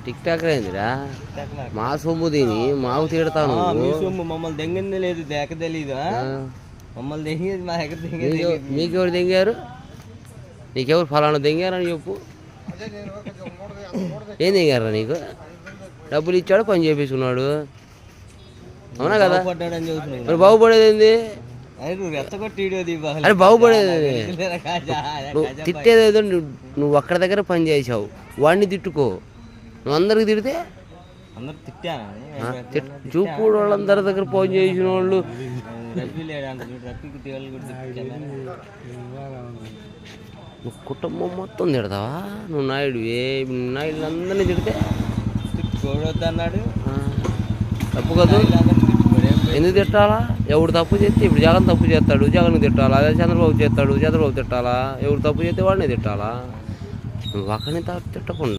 Tick talk ఏందిరా? మా సొమ్ము తిని మాకు తిడతాను. మీ సొమ్ము మమ్మల్ని దెంగింది లేదు, దేక తెలీదు. మమ్మల్ని దెంగేది మా దగ్గర దెంగేది. మీకెవరు దెంగారు? నీకెవరు ఫలానా దెంగారని చెప్పు. ఏం దెంగారా నీకు? డబ్బులు ఇచ్చాడు, పని చేపించుకున్నాడు, అవునా కదా? మరి బాగుపడేది ఏంది? అరే బాగుపడేది తిట్టేదేదో. నువ్వు ఒక్కడి దగ్గర పని చేసావు, వాడిని తిట్టుకో. నువ్వు అందరికి తిడితే చూపు వాళ్ళందరి దగ్గర ఫోన్ చేసిన వాళ్ళు నువ్వు కుటుంబం మొత్తం తిడతావా? నువ్వు నాయుడు నాయుడు అందరినీ తిడితే అన్నాడు. తప్పు కదా? ఎందుకు తిట్టాలా? ఎవడు తప్పు చేస్తే ఇప్పుడు జగన్ తప్పు చేస్తాడు, జగన్ తిట్టాలా? అదే చంద్రబాబు చేస్తాడు, చంద్రబాబు తిట్టాలా? ఎవరు తప్పు చేస్తే వాడిని తిట్టాలా? నువ్వు అక్కడిని తిట్టకుండా